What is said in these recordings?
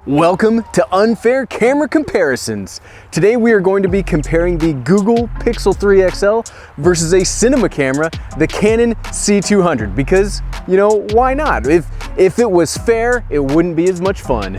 Welcome to Unfair Camera Comparisons. Today we are going to be comparing the Google Pixel 3 XL versus a cinema camera, the Canon C200, because, you know, why not? If it was fair, it wouldn't be as much fun.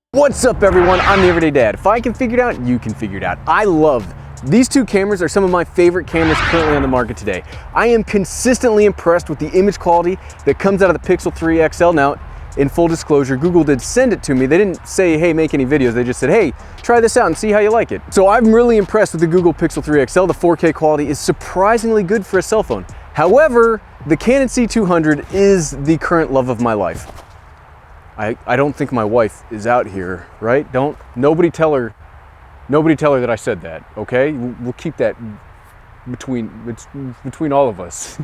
What's up everyone, I'm the Everyday Dad. If I can figure it out, you can figure it out. I love these two cameras are some of my favorite cameras currently on the market today. I am consistently impressed with the image quality that comes out of the Pixel 3 XL. Now, in full disclosure, Google did send it to me. They didn't say, hey, make any videos. They just said, hey, try this out and see how you like it. So I'm really impressed with the Google Pixel 3 XL. The 4K quality is surprisingly good for a cell phone. However, the Canon C200 is the current love of my life. I don't think my wife is out here, right? Nobody tell her that I said that, okay? We'll keep that between all of us.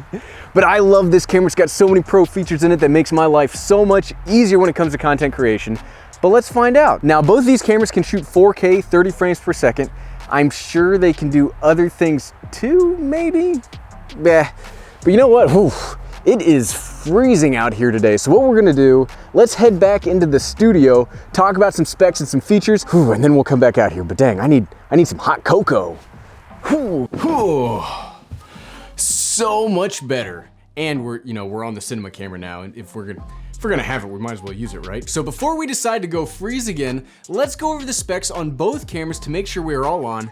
But I love this camera. It's got so many pro features in it that makes my life so much easier when it comes to content creation. But let's find out. Now, both of these cameras can shoot 4K, 30 frames per second. I'm sure they can do other things too, maybe? But you know what? Oof. It is freezing out here today, so what we're gonna do, let's head back into the studio, talk about some specs and some features, and then we'll come back out here. But dang, I need some hot cocoa. So much better. And we're on the cinema camera now, and if we're gonna have it, we might as well use it, right? So before we decide to go freeze again, let's go over the specs on both cameras to make sure we're all on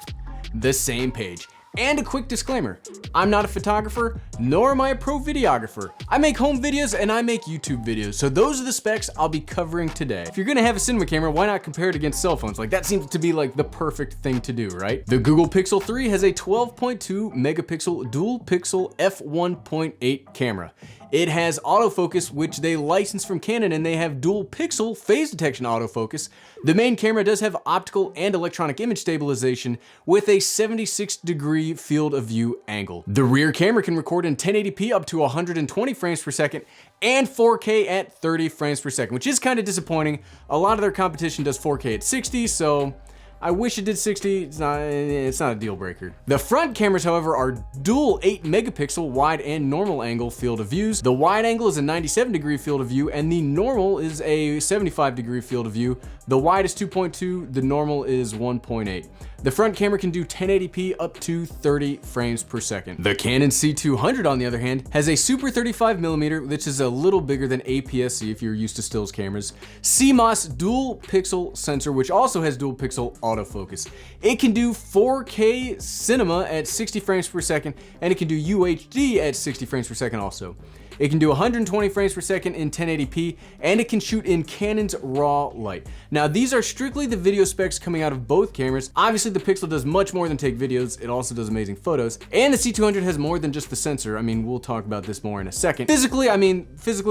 the same page. And a quick disclaimer, I'm not a photographer, nor am I a pro videographer. I make home videos and I make YouTube videos, so those are the specs I'll be covering today. If you're gonna have a cinema camera, why not compare it against cell phones? Like, that seems to be like the perfect thing to do, right? The Google Pixel 3 has a 12.2 megapixel dual pixel f1.8 camera. It has autofocus, which they license from Canon, and they have dual pixel phase detection autofocus. The main camera does have optical and electronic image stabilization with a 76-degree field of view angle. The rear camera can record in 1080p up to 120 frames per second and 4K at 30 frames per second, which is kind of disappointing. A lot of their competition does 4K at 60, so I wish it did 60, it's not a deal breaker. The front cameras, however, are dual 8 megapixel wide and normal angle field of views. The wide angle is a 97-degree field of view and the normal is a 75-degree field of view. The wide is 2.2, the normal is 1.8. The front camera can do 1080p up to 30 frames per second. The Canon C200, on the other hand, has a super 35mm, which is a little bigger than APS-C if you're used to stills cameras, CMOS dual pixel sensor, which also has dual pixel autofocus. It can do 4K cinema at 60 frames per second, and it can do UHD at 60 frames per second also. It can do 120 frames per second in 1080p, and it can shoot in Canon's RAW light. Now, these are strictly the video specs coming out of both cameras. Obviously, the Pixel does much more than take videos. It also does amazing photos. And the C200 has more than just the sensor. I mean, we'll talk about this more in a second. Physically,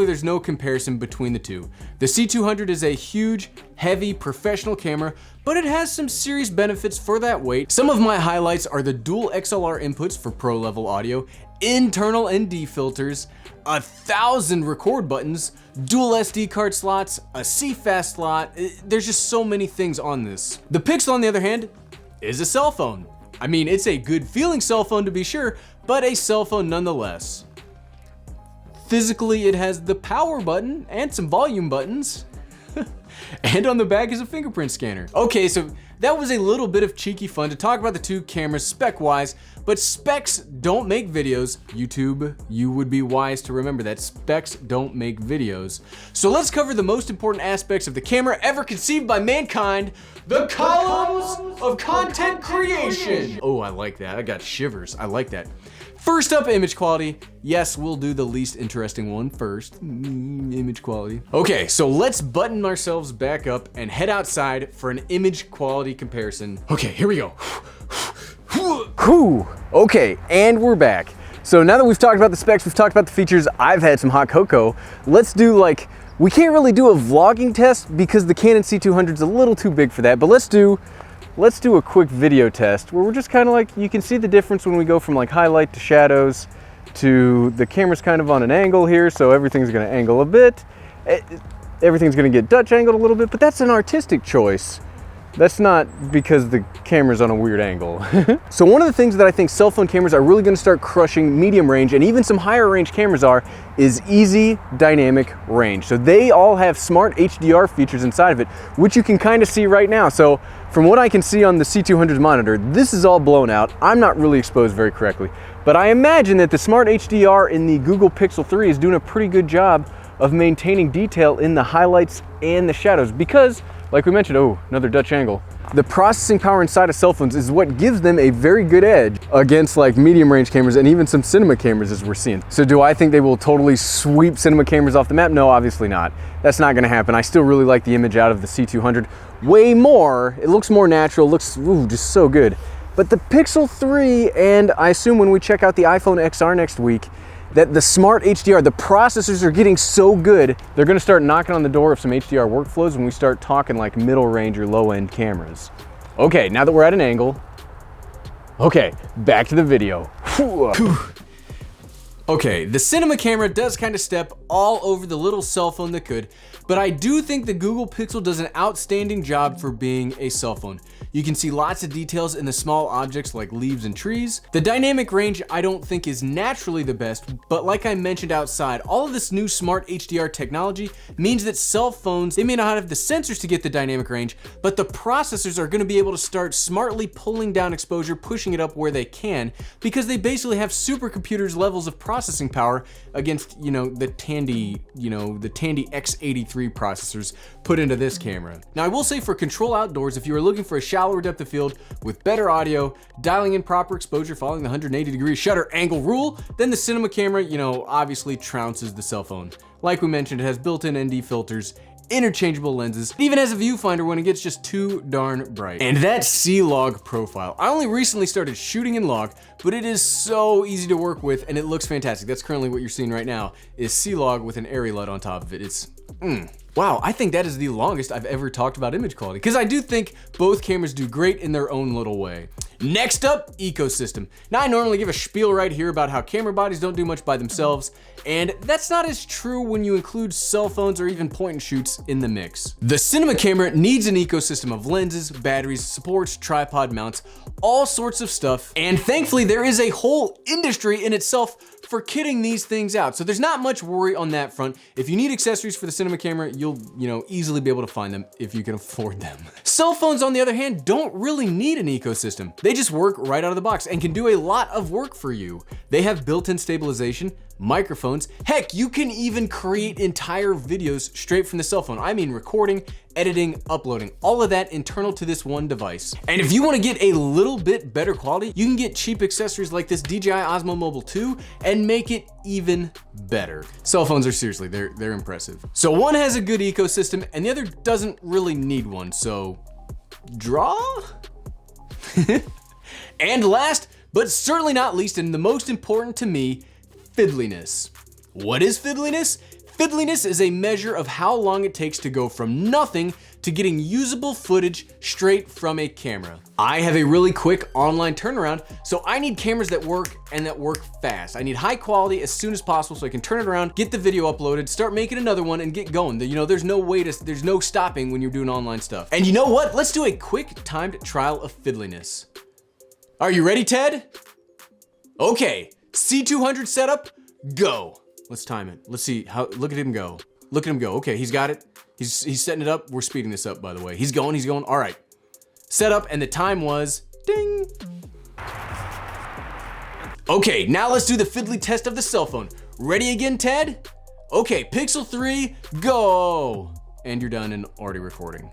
there's no comparison between the two. The C200 is a huge, heavy, professional camera, but it has some serious benefits for that weight. Some of my highlights are the dual XLR inputs for pro level audio, internal ND filters, 1,000 record buttons, dual SD card slots, a CFast slot. There's just so many things on this. The Pixel, on the other hand, is a cell phone. I mean, it's a good feeling cell phone to be sure, but a cell phone nonetheless. Physically, it has the power button and some volume buttons. And on the back is a fingerprint scanner. Okay, so that was a little bit of cheeky fun to talk about the two cameras spec-wise, but specs don't make videos. YouTube, you would be wise to remember that specs don't make videos. So let's cover the most important aspects of the camera ever conceived by mankind, the columns of content creation. Oh, I like that. I got shivers. I like that. First up, image quality. Yes, we'll do the least interesting one first. Image quality. Okay, so let's button ourselves back up and head outside for an image quality comparison. Okay, here we go. Okay, and we're back. So now that we've talked about the specs, we've talked about the features, I've had some hot cocoa. Let's do we can't really do a vlogging test because the Canon C200 is a little too big for that, but let's do a quick video test where we're just kind of you can see the difference when we go from highlight to shadows to the camera's kind of on an angle here, so everything's gonna angle a bit. Everything's gonna get Dutch angled a little bit, but that's an artistic choice. That's not because the camera's on a weird angle. So one of the things that I think cell phone cameras are really gonna start crushing medium range and even some higher range cameras is easy dynamic range. So they all have smart HDR features inside of it, which you can kind of see right now. So from what I can see on the C200's monitor, this is all blown out. I'm not really exposed very correctly, but I imagine that the smart HDR in the Google Pixel 3 is doing a pretty good job of maintaining detail in the highlights and the shadows because, like we mentioned, oh, another Dutch angle. The processing power inside of cell phones is what gives them a very good edge against like medium range cameras and even some cinema cameras as we're seeing. So do I think they will totally sweep cinema cameras off the map? No, obviously not. That's not gonna happen. I still really like the image out of the C200 way more. It looks more natural, looks just so good. But the Pixel 3, and I assume when we check out the iPhone XR next week, that the smart HDR, the processors are getting so good, they're gonna start knocking on the door of some HDR workflows when we start talking like middle range or low end cameras. Okay, now that we're at an angle, okay, back to the video. Okay, the cinema camera does kind of step all over the little cell phone that could, but I do think the Google Pixel does an outstanding job for being a cell phone. You can see lots of details in the small objects like leaves and trees. The dynamic range I don't think is naturally the best, but like I mentioned outside, all of this new smart HDR technology means that cell phones, they may not have the sensors to get the dynamic range, but the processors are gonna be able to start smartly pulling down exposure, pushing it up where they can, because they basically have supercomputers levels of processing power against, the Tandy, the Tandy X83 processors put into this camera. Now I will say for control outdoors, if you are looking for a shallower depth of field with better audio, dialing in proper exposure following the 180-degree shutter angle rule, then the cinema camera, obviously trounces the cell phone. Like we mentioned, it has built-in ND filters, interchangeable lenses, it even has a viewfinder when it gets just too darn bright. And that C-Log profile. I only recently started shooting in log, but it is so easy to work with and it looks fantastic. That's currently what you're seeing right now is C-Log with an Airy LUT on top of it. It's, wow, I think that is the longest I've ever talked about image quality because I do think both cameras do great in their own little way. Next up, ecosystem. Now I normally give a spiel right here about how camera bodies don't do much by themselves, and that's not as true when you include cell phones or even point and shoots in the mix. The cinema camera needs an ecosystem of lenses, batteries, supports, tripod mounts, all sorts of stuff, and thankfully there is a whole industry in itself for kitting these things out. So there's not much worry on that front. If you need accessories for the cinema camera, you'll, easily be able to find them if you can afford them. Cell phones, on the other hand, don't really need an ecosystem. They just work right out of the box and can do a lot of work for you. They have built-in stabilization, microphones. Heck, you can even create entire videos straight from the cell phone. I mean recording, editing, uploading, all of that internal to this one device. And if you want to get a little bit better quality, you can get cheap accessories like this DJI Osmo Mobile 2 and make it even better. Cell phones are seriously, they're impressive. So one has a good ecosystem and the other doesn't really need one, so draw? And last, but certainly not least, and the most important to me, fiddliness. What is fiddliness? Fiddliness is a measure of how long it takes to go from nothing to getting usable footage straight from a camera. I have a really quick online turnaround, so I need cameras that work and that work fast. I need high quality as soon as possible so I can turn it around, get the video uploaded, start making another one and get going. There's no stopping when you're doing online stuff. And you know what? Let's do a quick timed trial of fiddliness. Are you ready, Ted? Okay, C200 setup, go. Let's time it. Let's see how, look at him go. Look at him go. Okay, he's got it. He's setting it up. We're speeding this up, by the way. He's going. All right. Set up, and the time was ding. Okay, now let's do the fiddly test of the cell phone. Ready again, Ted? Okay, Pixel 3, go. And you're done and already recording.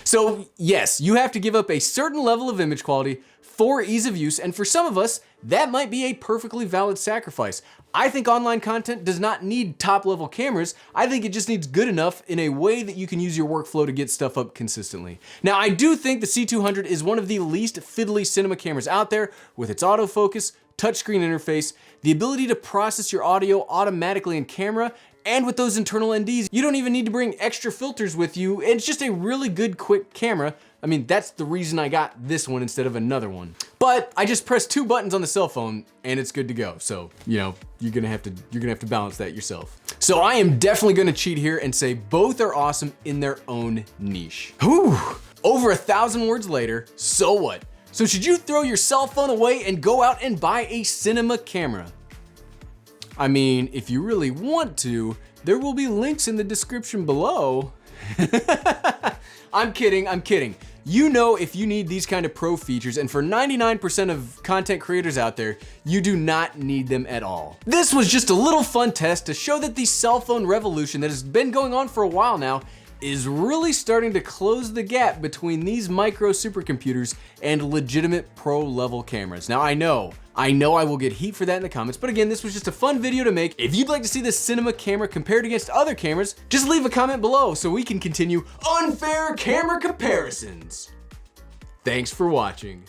So yes, you have to give up a certain level of image quality for ease of use, and for some of us, that might be a perfectly valid sacrifice. I think online content does not need top-level cameras. I think it just needs good enough in a way that you can use your workflow to get stuff up consistently. Now, I do think the C200 is one of the least fiddly cinema cameras out there with its autofocus, touchscreen interface, the ability to process your audio automatically in camera, and with those internal NDs, you don't even need to bring extra filters with you. It's just a really good, quick camera, I mean, that's the reason I got this one instead of another one. But I just press 2 buttons on the cell phone and it's good to go. So, you know, you're gonna have to balance that yourself. So I am definitely gonna cheat here and say both are awesome in their own niche. Whew, over 1,000 words later, so what? So should you throw your cell phone away and go out and buy a cinema camera? I mean, if you really want to, there will be links in the description below. I'm kidding. You know if you need these kind of pro features, and for 99% of content creators out there, you do not need them at all. This was just a little fun test to show that the cell phone revolution that has been going on for a while now is really starting to close the gap between these micro supercomputers and legitimate pro level cameras. Now I know I will get heat for that in the comments, but again, this was just a fun video to make. If you'd like to see this cinema camera compared against other cameras, just leave a comment below so we can continue unfair camera comparisons. Thanks for watching.